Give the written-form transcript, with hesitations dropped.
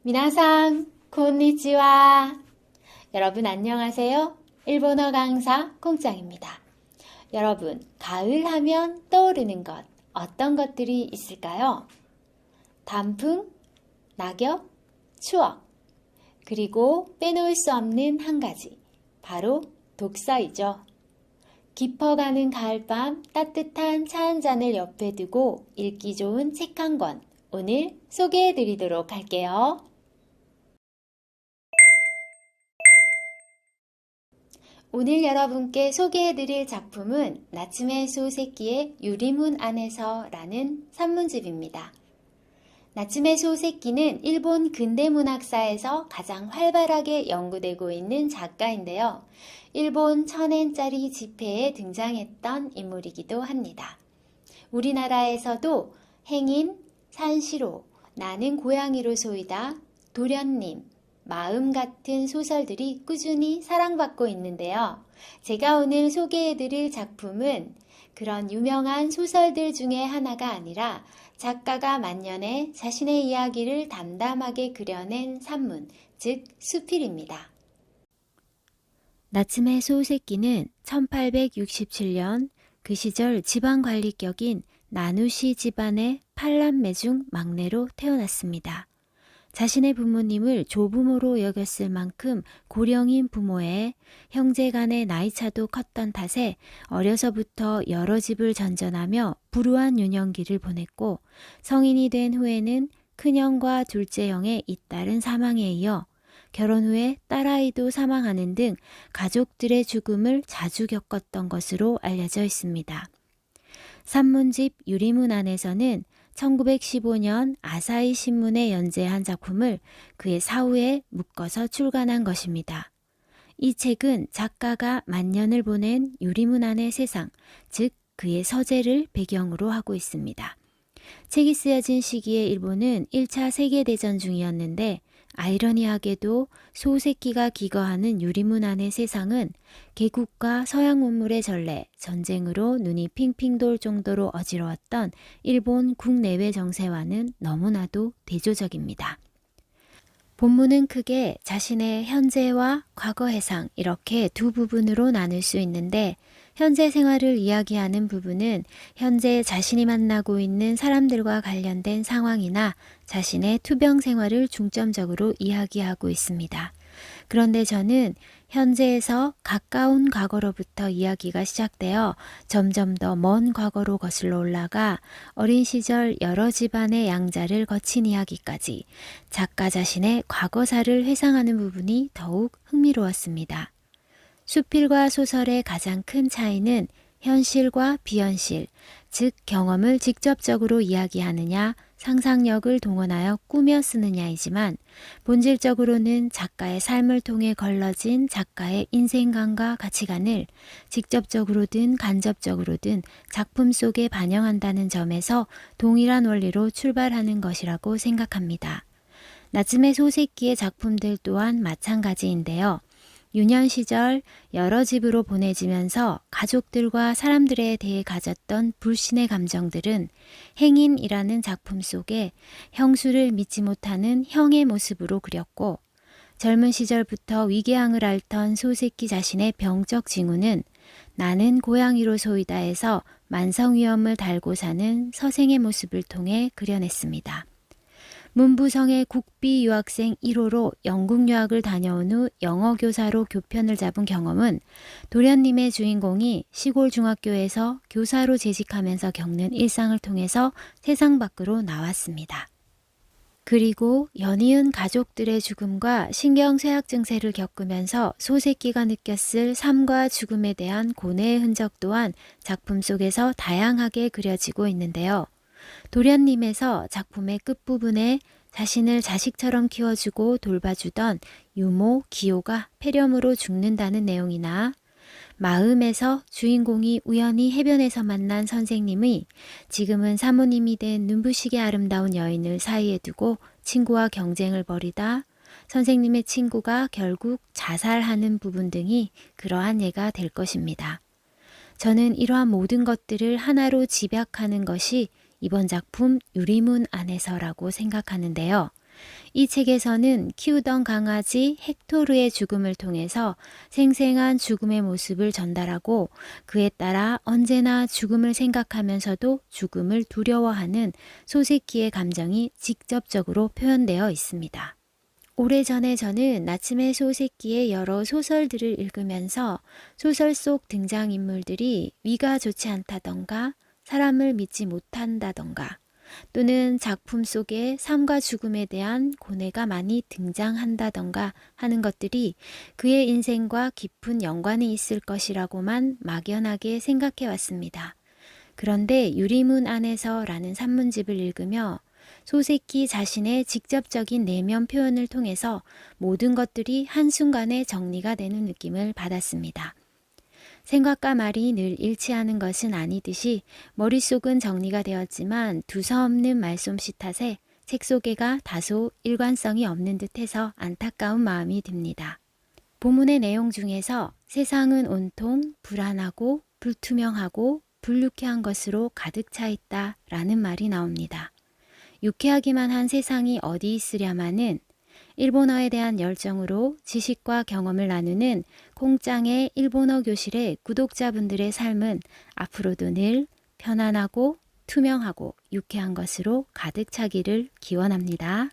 미나상, 곤니치와. 여러분 안녕하세요. 일본어 강사 콩짱입니다. 여러분, 가을 하면 떠오르는 것, 어떤 것들이 있을까요? 단풍, 낙엽, 추억, 그리고 빼놓을 수 없는 한 가지, 바로 독서이죠. 깊어가는 가을밤 따뜻한 차 한 잔을 옆에 두고 읽기 좋은 책 한 권, 오늘 소개해 드리도록 할게요. 오늘 여러분께 소개해드릴 작품은 나츠메 소세키의 유리문 안에서 라는 산문집입니다. 나츠메 소세키는 일본 근대문학사에서 가장 활발하게 연구되고 있는 작가인데요. 일본 1000엔짜리 지폐에 등장했던 인물이기도 합니다. 우리나라에서도 행인, 산시로, 나는 고양이로 소이다, 도련님, 마음 같은 소설들이 꾸준히 사랑받고 있는데요. 제가 오늘 소개해드릴 작품은 그런 유명한 소설들 중에 하나가 아니라 작가가 만년에 자신의 이야기를 담담하게 그려낸 산문, 즉 수필입니다. 나츠메 소세키는 1867년 그 시절 지방관리격인 나누시 집안의 8남매 중 막내로 태어났습니다. 자신의 부모님을 조부모로 여겼을 만큼 고령인 부모에 형제 간의 나이차도 컸던 탓에 어려서부터 여러 집을 전전하며 불우한 유년기를 보냈고 성인이 된 후에는 큰형과 둘째 형의 잇따른 사망에 이어 결혼 후에 딸아이도 사망하는 등 가족들의 죽음을 자주 겪었던 것으로 알려져 있습니다. 산문집 유리문 안에서는 1915년 아사히 신문에 연재한 작품을 그의 사후에 묶어서 출간한 것입니다. 이 책은 작가가 만년을 보낸 유리문 안의 세상, 즉 그의 서재를 배경으로 하고 있습니다. 책이 쓰여진 시기에 일본은 1차 세계대전 중이었는데 아이러니하게도 소세키가 기거하는 유리문 안의 세상은 개국과 서양 문물의 전래, 전쟁으로 눈이 핑핑 돌 정도로 어지러웠던 일본 국내외 정세와는 너무나도 대조적입니다. 본문은 크게 자신의 현재와 과거 해상 이렇게 두 부분으로 나눌 수 있는데 현재 생활을 이야기하는 부분은 현재 자신이 만나고 있는 사람들과 관련된 상황이나 자신의 투병 생활을 중점적으로 이야기하고 있습니다. 그런데 저는 현재에서 가까운 과거로부터 이야기가 시작되어 점점 더 먼 과거로 거슬러 올라가 어린 시절 여러 집안의 양자를 거친 이야기까지 작가 자신의 과거사를 회상하는 부분이 더욱 흥미로웠습니다. 수필과 소설의 가장 큰 차이는 현실과 비현실, 즉 경험을 직접적으로 이야기하느냐, 상상력을 동원하여 꾸며 쓰느냐이지만 본질적으로는 작가의 삶을 통해 걸러진 작가의 인생관과 가치관을 직접적으로든 간접적으로든 작품 속에 반영한다는 점에서 동일한 원리로 출발하는 것이라고 생각합니다. 나츠메 소세키의 작품들 또한 마찬가지인데요. 유년 시절 여러 집으로 보내지면서 가족들과 사람들에 대해 가졌던 불신의 감정들은 행인이라는 작품 속에 형수를 믿지 못하는 형의 모습으로 그렸고 젊은 시절부터 위궤양을 앓던 소세키 자신의 병적 징후는 나는 고양이로 소이다에서 만성위험을 달고 사는 서생의 모습을 통해 그려냈습니다. 문부성의 국비 유학생 1호로 영국 유학을 다녀온 후 영어 교사로 교편을 잡은 경험은 도련님의 주인공이 시골 중학교에서 교사로 재직하면서 겪는 일상을 통해서 세상 밖으로 나왔습니다. 그리고 연이은 가족들의 죽음과 신경쇠약 증세를 겪으면서 소세키가 느꼈을 삶과 죽음에 대한 고뇌의 흔적 또한 작품 속에서 다양하게 그려지고 있는데요. 도련님에서 작품의 끝부분에 자신을 자식처럼 키워주고 돌봐주던 유모 기요가 폐렴으로 죽는다는 내용이나 마음에서 주인공이 우연히 해변에서 만난 선생님이 지금은 사모님이 된 눈부시게 아름다운 여인을 사이에 두고 친구와 경쟁을 벌이다 선생님의 친구가 결국 자살하는 부분 등이 그러한 예가 될 것입니다. 저는 이러한 모든 것들을 하나로 집약하는 것이 이번 작품 유리문 안에서라고 생각하는데요. 이 책에서는 키우던 강아지 헥토르의 죽음을 통해서 생생한 죽음의 모습을 전달하고 그에 따라 언제나 죽음을 생각하면서도 죽음을 두려워하는 소세키의 감정이 직접적으로 표현되어 있습니다. 오래전에 저는 나츠메 소세키의 여러 소설들을 읽으면서 소설 속 등장인물들이 위가 좋지 않다던가 사람을 믿지 못한다던가 또는 작품 속에 삶과 죽음에 대한 고뇌가 많이 등장한다던가 하는 것들이 그의 인생과 깊은 연관이 있을 것이라고만 막연하게 생각해 왔습니다. 그런데 유리문 안에서라는 산문집을 읽으며 소세키 자신의 직접적인 내면 표현을 통해서 모든 것들이 한순간에 정리가 되는 느낌을 받았습니다. 생각과 말이 늘 일치하는 것은 아니듯이 머릿속은 정리가 되었지만 두서없는 말솜씨 탓에 책 소개가 다소 일관성이 없는 듯해서 안타까운 마음이 듭니다. 본문의 내용 중에서 세상은 온통 불안하고 불투명하고 불유쾌한 것으로 가득 차 있다 라는 말이 나옵니다. 유쾌하기만 한 세상이 어디 있으랴마는 일본어에 대한 열정으로 지식과 경험을 나누는 콩짱의 일본어 교실의 구독자분들의 삶은 앞으로도 늘 편안하고 투명하고 유쾌한 것으로 가득 차기를 기원합니다.